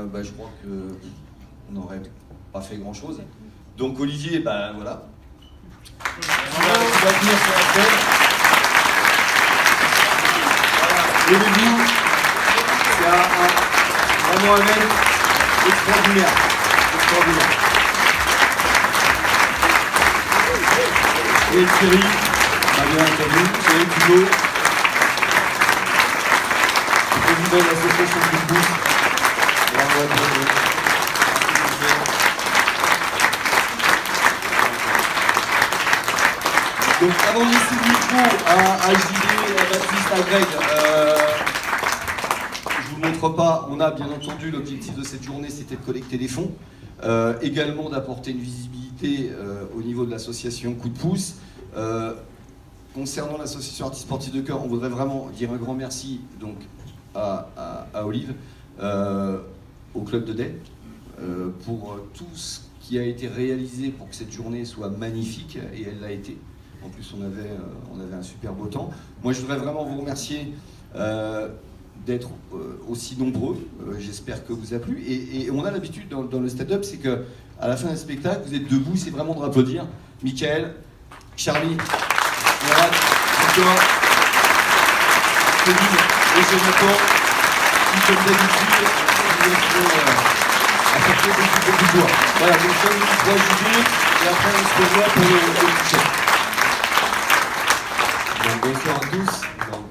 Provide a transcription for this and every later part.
Je crois qu'on n'aurait pas fait grand-chose. Donc Olivier, voilà. Tu vas venir sur la scène. Voilà. Aimez-vous, c'est vraiment un mec extraordinaire. Et Thierry, on a bien entendu, Thierry Cudo, président de l'association Coup de pouce. Donc avant de laisser le micro à JD, à Baptiste, à Greg, je vous montre pas, on a bien entendu l'objectif de cette journée, c'était de collecter des fonds, également d'apporter une visibilité au niveau de l'association Coup de pouce. Concernant l'association Artistes Sportifs de Cœur, on voudrait vraiment dire un grand merci donc à Olive, au club de Day, pour tout ce qui a été réalisé pour que cette journée soit magnifique, et elle l'a été. En plus, on avait un super beau temps. Moi, je voudrais vraiment vous remercier d'être aussi nombreux. J'espère que vous a plu. Et on a l'habitude dans le stand-up, c'est qu'à la fin d'un spectacle, vous êtes debout, c'est vraiment de applaudir. Michael, Charlie, Mourad, Victor, Kevin et Jonathan, qui comme d'habitude, apporter beaucoup de joie. Voilà, donc ça, on va juger, et après on se revoit pour le prochain. Bonsoir à tous. Donc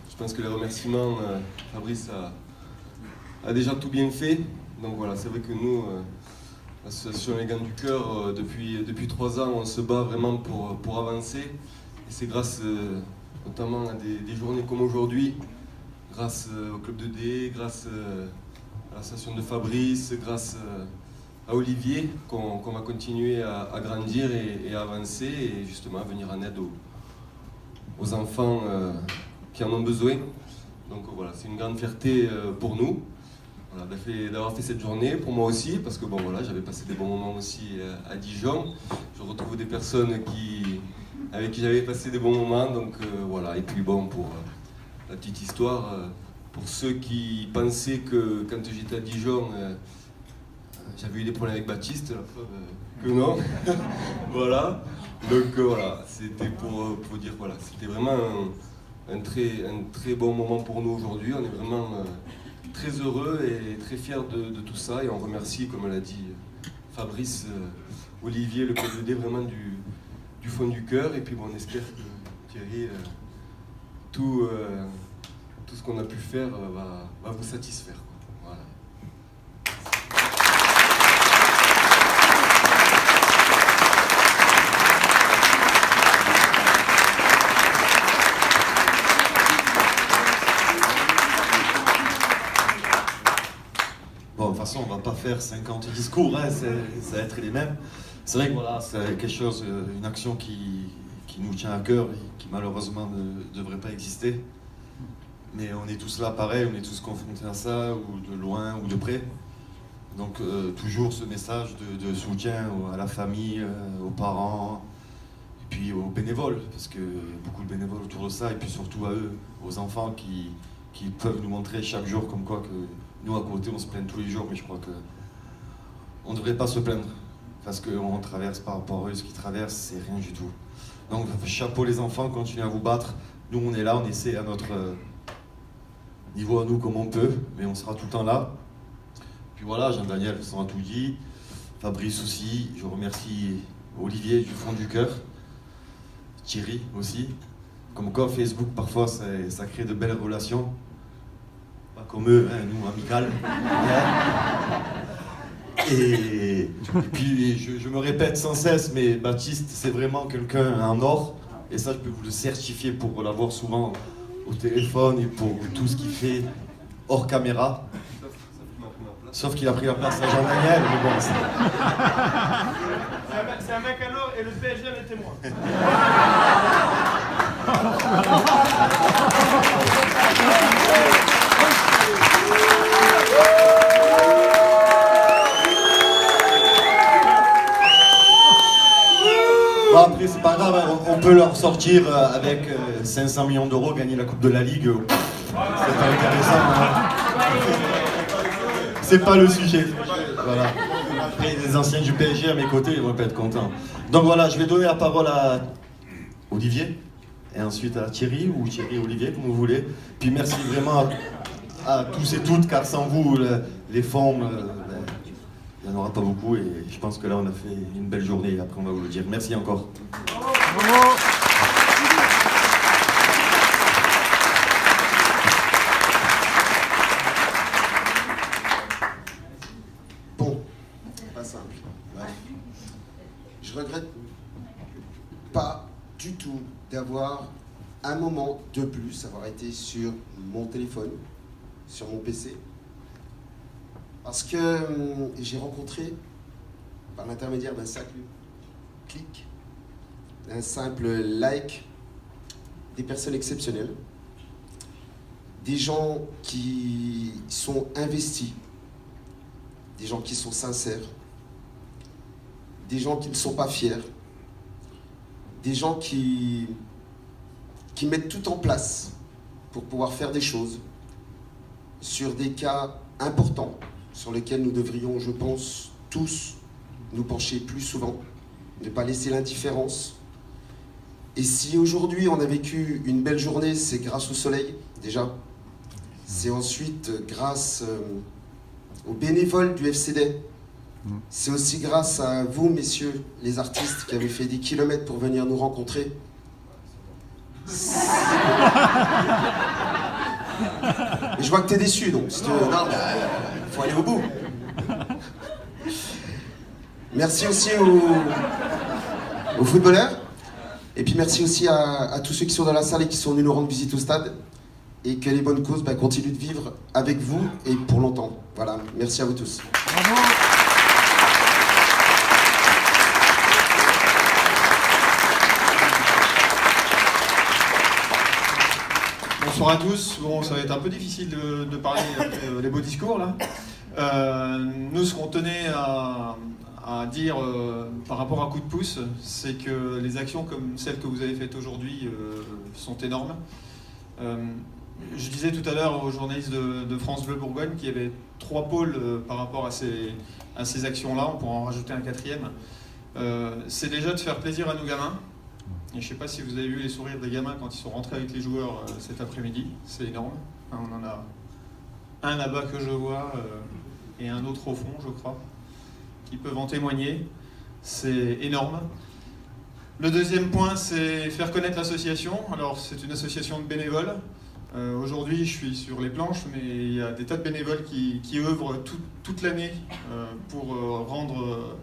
je pense que les remerciements, Fabrice a déjà tout bien fait. Donc voilà, c'est vrai que nous, l'association Les Gants du Cœur, depuis 3 ans, on se bat vraiment pour avancer. Et c'est grâce notamment à des journées comme aujourd'hui, grâce au club de D, grâce à l'association de Fabrice, grâce à Olivier, qu'on va continuer à grandir et à avancer et justement à venir en aide aux enfants qui en ont besoin. Donc voilà, c'est une grande fierté pour nous d'avoir fait cette journée, pour moi aussi, parce que j'avais passé des bons moments aussi à Dijon. Je retrouve des personnes avec qui j'avais passé des bons moments, donc voilà. Et puis pour la petite histoire, pour ceux qui pensaient que quand j'étais à Dijon, j'avais eu des problèmes avec Baptiste, la preuve que non. Voilà. Donc voilà, c'était pour dire c'était vraiment un très bon moment pour nous aujourd'hui. On est vraiment très heureux et très fiers de tout ça, et on remercie, comme l'a dit Fabrice, Olivier, le PDD, vraiment du fond du cœur. Et puis on espère que Thierry, tout ce qu'on a pu faire va vous satisfaire. Voilà. Bon, de toute façon, on va pas faire 50 discours, hein, ça va être les mêmes. C'est vrai que c'est quelque chose, une action qui nous tient à cœur et qui malheureusement ne devrait pas exister. Mais on est tous là pareil, on est tous confrontés à ça, ou de loin ou de près. Donc toujours ce message de soutien à la famille, aux parents, et puis aux bénévoles, parce qu'il y a beaucoup de bénévoles autour de ça, et puis surtout à eux, aux enfants qui peuvent nous montrer chaque jour comme quoi que nous à côté on se plaint tous les jours, mais je crois qu'on ne devrait pas se plaindre, parce qu'on traverse par rapport à eux, ce qu'ils traversent, c'est rien du tout. Donc chapeau les enfants, continuez à vous battre. Nous on est là, on essaie à notre niveau à nous comme on peut, mais on sera tout le temps là. Puis voilà, Jean-Daniel, ça a tout dit, Fabrice aussi, je remercie Olivier du fond du cœur, Thierry aussi. Comme quoi Facebook parfois ça crée de belles relations, pas comme eux, hein, nous amicales. Et puis je me répète sans cesse, mais Baptiste c'est vraiment quelqu'un en or, et ça je peux vous le certifier pour l'avoir souvent au téléphone et pour tout ce qu'il fait hors caméra. Sauf qu'il a pris la place à Jean-Daniel, mais bon. C'est un mec à l'or et le PSG est témoin. Bon, après, c'est pas grave, on peut leur sortir avec 500 millions d'euros, gagner la Coupe de la Ligue. C'est pas intéressant. Hein. c'est pas le sujet. Voilà. Après, les anciens du PSG à mes côtés, ils vont pas être contents. Donc voilà, je vais donner la parole à Olivier, et ensuite à Thierry, ou Thierry Olivier, comme vous voulez. Puis merci vraiment à tous et toutes, car sans vous, les fonds, il n'y en aura pas beaucoup, et je pense que là, on a fait une belle journée, et après, on va vous le dire. Merci encore. Bon, pas simple. Bref. Je regrette pas du tout d'avoir un moment de plus, avoir été sur mon téléphone, sur mon PC, parce que j'ai rencontré, par l'intermédiaire d'un simple clic, d'un simple like, des personnes exceptionnelles, des gens qui sont investis, des gens qui sont sincères, des gens qui ne sont pas fiers, des gens qui mettent tout en place pour pouvoir faire des choses sur des cas importants sur lesquels nous devrions, je pense, tous nous pencher plus souvent, ne pas laisser l'indifférence. Et si aujourd'hui on a vécu une belle journée, c'est grâce au soleil, déjà. C'est ensuite grâce aux bénévoles du FCD. C'est aussi grâce à vous, messieurs, les artistes, qui avez fait des kilomètres pour venir nous rencontrer. Mais je vois que t'es déçu, donc si tu veux, non, faut aller au bout. Merci aussi aux footballeurs. Et puis merci aussi à tous ceux qui sont dans la salle et qui sont venus nous rendre visite au stade. Et que les bonnes causes continuent de vivre avec vous et pour longtemps. Voilà, merci à vous tous. Bravo. Bonsoir à tous. Bon, ça va être un peu difficile de parler après les beaux discours là. Nous, ce qu'on tenait à dire par rapport à Coup de pouce, c'est que les actions comme celles que vous avez faites aujourd'hui sont énormes. Je disais tout à l'heure aux journalistes de France Bleu Bourgogne qu'il y avait 3 pôles par rapport à ces actions-là. On pourra en rajouter un 4e. C'est déjà de faire plaisir à nos gamins. Et je ne sais pas si vous avez vu les sourires des gamins quand ils sont rentrés avec les joueurs cet après-midi. C'est énorme. Enfin, on en a un là-bas que je vois et un autre au fond, je crois, qui peuvent en témoigner. C'est énorme. Le deuxième point, c'est faire connaître l'association. Alors, c'est une association de bénévoles. Aujourd'hui, je suis sur les planches, mais il y a des tas de bénévoles qui œuvrent toute l'année pour rendre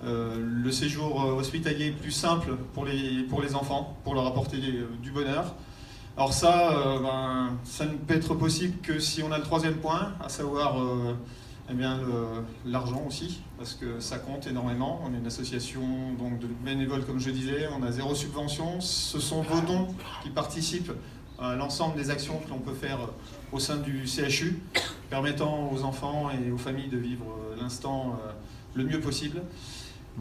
le séjour hospitalier plus simple pour les enfants, pour leur apporter du bonheur. Alors ça, ça ne peut être possible que si on a le 3e point, à savoir eh bien, l'argent aussi, parce que ça compte énormément. On est une association donc, de bénévoles, comme je disais, on a 0 subvention. Ce sont vos dons qui participent à l'ensemble des actions que l'on peut faire au sein du CHU, permettant aux enfants et aux familles de vivre l'instant le mieux possible.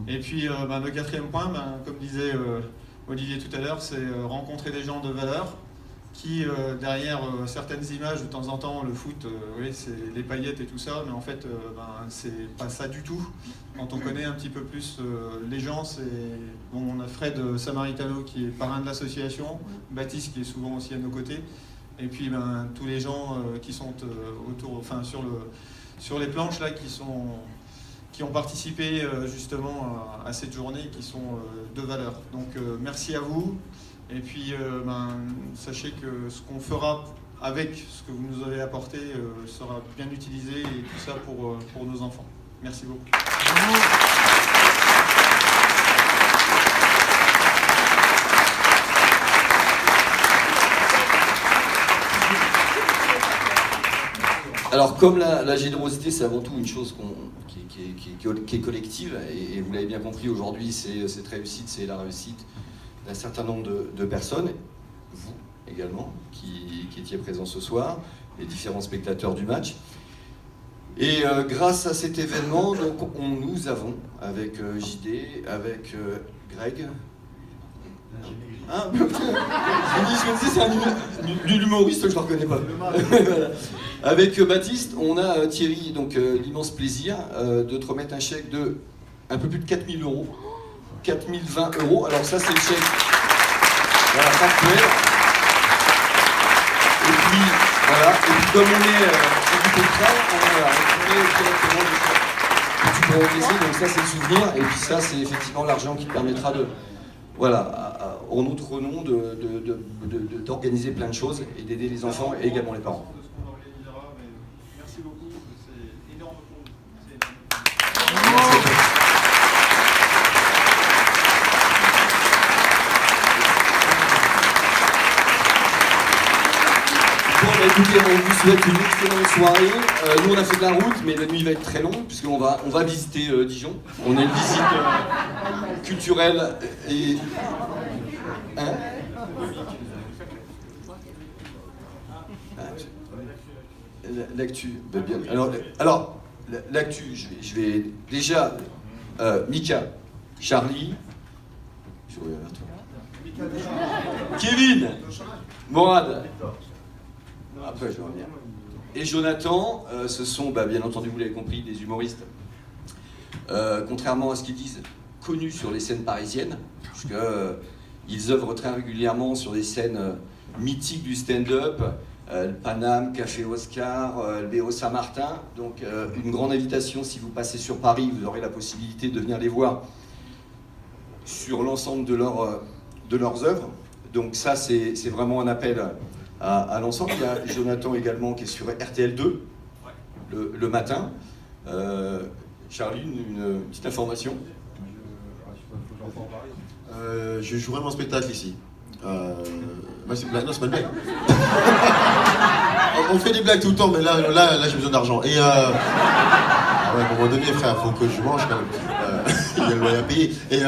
Et puis le 4e point, comme disait Olivier tout à l'heure, c'est rencontrer des gens de valeur qui, derrière certaines images, de temps en temps, le foot, oui, c'est les paillettes et tout ça, mais en fait, c'est pas ça du tout. Quand on connaît un petit peu plus les gens, on a Fred Samaritano qui est parrain de l'association, Baptiste qui est souvent aussi à nos côtés, et puis tous les gens qui sont autour, enfin sur les planches là, qui ont participé justement à cette journée, qui sont de valeur. Donc merci à vous. Et puis, sachez que ce qu'on fera avec ce que vous nous avez apporté sera bien utilisé, et tout ça pour nos enfants. Merci beaucoup. Alors, comme la générosité, c'est avant tout une chose qui est collective, et vous l'avez bien compris aujourd'hui, cette réussite, c'est la réussite d'un certain nombre de personnes, vous également, qui étiez présents ce soir, les différents spectateurs du match. Et grâce à cet événement, donc, nous avons, avec JD, avec Greg, Hein je me dis, c'est l'humoriste, je ne le reconnais pas. Voilà. Avec Baptiste, on a Thierry, donc l'immense plaisir de te remettre un chèque de un peu plus de 4 000 €. 4 020 €. Alors ça, c'est le chèque factuel. Et puis, voilà. Et puis comme on est équipé de prêt, on a récupéré directement le chèque que tu pourras encaisser. Donc ça, c'est le souvenir. Et puis ça, c'est effectivement l'argent qui te permettra de... Voilà, en notre nom, d'organiser plein de choses et d'aider les enfants et également les parents. Merci beaucoup, c'est énorme pour nous. Bon, bah, écoutez, on vous souhaite une excellente soirée. Nous, on a fait de la route, mais la nuit va être très longue puisqu'on va visiter Dijon. On a une visite culturelle et... Hein? L'actu, bah bien. Alors l'actu, je vais déjà Mika, Charlie, je reviens vers toi. Kevin, Morad. Après je vais revenir. Et Jonathan, ce sont, bien entendu, vous l'avez compris, des humoristes. Contrairement à ce qu'ils disent, connus sur les scènes parisiennes, puisque ils œuvrent très régulièrement sur des scènes mythiques du stand-up. Le Paname, Café Oscar, le BO Saint-Martin. Donc une grande invitation, si vous passez sur Paris, vous aurez la possibilité de venir les voir sur l'ensemble de leurs œuvres. Donc ça, c'est vraiment un appel à l'ensemble. Il y a Jonathan également qui est sur RTL2 le matin. Charlie, une petite information. Je jouerai mon spectacle ici. Non, c'est pas une blague. On fait des blagues tout le temps, mais là j'ai besoin d'argent. Et à un moment donné, frère, faut que je mange quand même. Il y a le loyer à payer. Et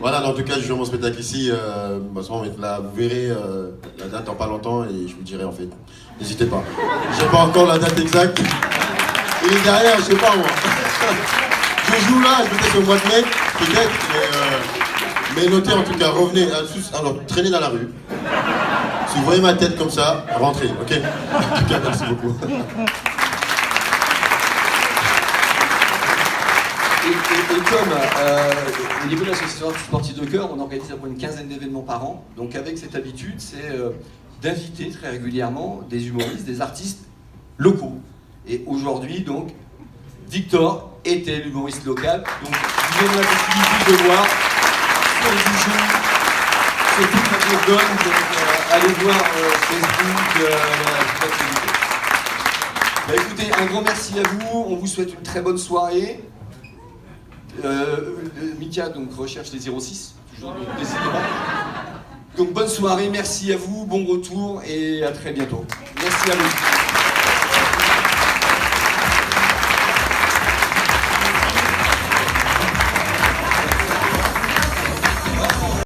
voilà, en tout cas, je joue mon spectacle ici. On va être là, vous verrez la date dans pas longtemps et je vous dirai en fait. N'hésitez pas. J'ai pas encore la date exacte. Et derrière, je sais pas moi. Je joue là, je peut-être au mois de mai, peut-être, mais notez en tout cas, revenez, alors traînez dans la rue. Si vous voyez ma tête comme ça, rentrez, ok? En tout cas, merci beaucoup. Et comme au niveau de l'association sportive de cœur, on organise à peu près une quinzaine d'événements par an. Donc avec cette habitude, c'est d'inviter très régulièrement des humoristes, des artistes locaux. Et aujourd'hui, donc, Victor était l'humoriste local. Donc, vous avez la possibilité de voir sur Dijon, sur toute la Bourgogne. Donc, allez voir Facebook, écoutez, un grand merci à vous. On vous souhaite une très bonne soirée. Mika donc recherche les 06. Toujours, n'hésitez pas. Donc bonne soirée, merci à vous, bon retour et à très bientôt. Merci à vous.